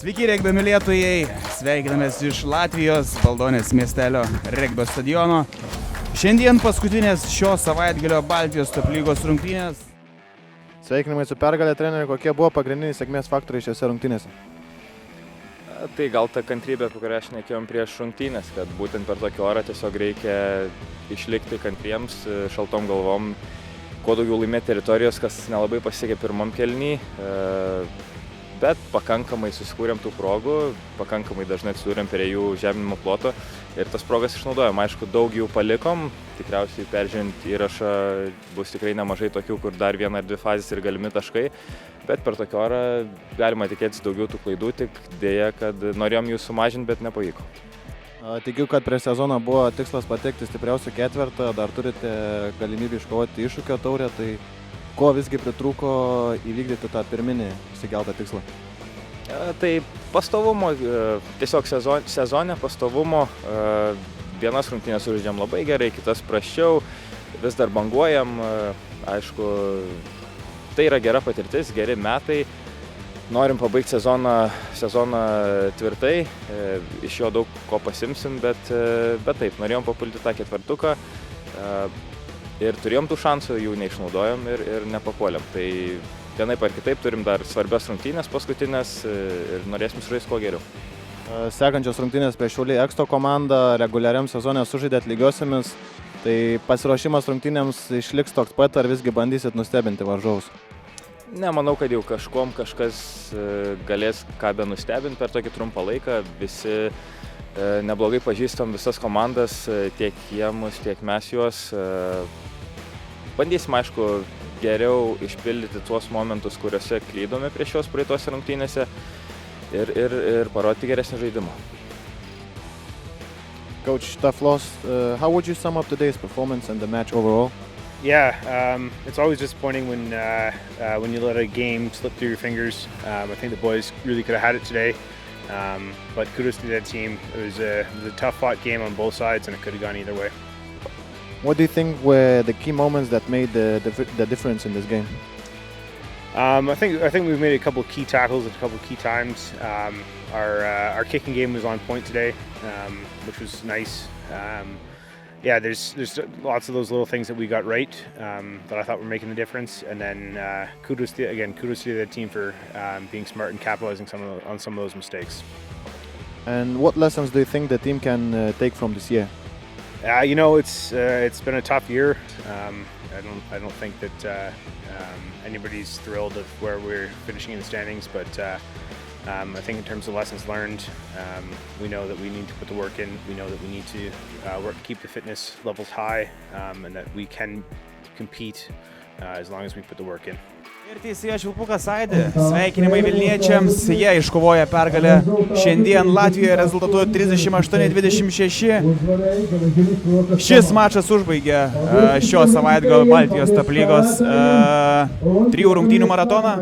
Sveiki, regbio mylėtojai, sveikinamės iš Latvijos, Baldonės miestelio regbio stadiono. Šiandien paskutinės šio savaitgalio Baltijos top lygos rungtynės. Sveikinimai su pergalė, treneri, kokie buvo pagrindiniai sėkmės faktoriai šiose rungtynėse? Tai gal ta kantrybė, apie kurią šnekėjom prieš rungtynės, kad būtent per tokį orą tiesiog reikia išlikti kantriems, šaltom galvom, kuo daugiau laimėti teritorijos, kas nelabai pasiekė pirmam kėliny. Bet pakankamai susikūrėm tų progų, pakankamai dažnai atsidūrėm prie jų žeminimo ploto ir tas progas išnaudojom. Aišku, daug jų palikom, tikriausiai peržiūrint įrašą bus tikrai nemažai tokių, kur dar viena ar dvi fazės ir galimi taškai, bet per tokį orą galima tikėtis daugiau tų klaidų, tik dėja, kad norėjom jų sumažinti, bet nepavyko. Tikiu, kad prieš sezoną buvo tikslas patekti stipriausių ketvertą, dar turite galimybę iškovoti iššūkio taurę, tai ko visgi pritrūko įvykdyti tą pirminį išsikeltą tikslą? Tai pastovumo, tiesiog sezone pastovumo, vienas rungtynės sužaidžiam labai gerai, kitas prasčiau, vis dar banguojam, aišku, tai yra gera patirtis, geri metai, norim pabaigti sezoną tvirtai, iš jo daug ko pasimsim, bet taip, norėjom papulti tą ketvertuką. Ir turėjom tų šansų, jų neišnaudojom ir nepapuolėm. Tai vienaip ar kitaip turim dar svarbias rungtynės paskutinės ir norėsim sužaisti kuo geriau. Sekančios rungtynės prieš Šiauliai Eksto komandą reguliariam sezone sužaidėt lygiosiamis. Tai pasiruošimas rungtynėms išliks toks pat, ar visgi bandysit nustebinti varžovus? Ne, manau, kad jau kažkas galės ką be nustebinti per tokį trumpą laiką. Visi neblogai pažįstam visas komandas, tiek jie mus, tiek mes juos. Bandysim, aišku, geriau išpildyti tuos momentus, kuriuose klydome prieš šios praeitose rungtynėse ir parodyti geresnį žaidimą. Coach, tough loss. How would you sum up today's performance and the match overall? Yeah, it's always disappointing when you let a game slip through your fingers. I think the boys really could have had it today, but kudos to that team. It was a tough fought game on both sides, and it could have gone either way. What do you think were the key moments that made the difference in this game? I think we've made a couple of key tackles at a couple of key times. Our kicking game was on point today, which was nice. Yeah, there's lots of those little things that we got right that I thought were making the difference, and then kudos to the team for being smart and capitalizing on some of those mistakes. And what lessons do you think the team can take from this year? You know, it's been a tough year. I don't think that anybody's thrilled of where we're finishing in the standings, but I think in terms of lessons learned, we know that we need to put the work in. We know that we need to work to keep the fitness levels high, and that we can compete as long as we put the work in. Ir teisėjas Švilpukas Aidė, sveikinimai Vilniečiams, jie iškovoja pergalę šiandien Latvijoje rezultatu 38-26. Šis mačas užbaigė šio savaitgalio Baltijos top lygos 3 rungtynių maratoną.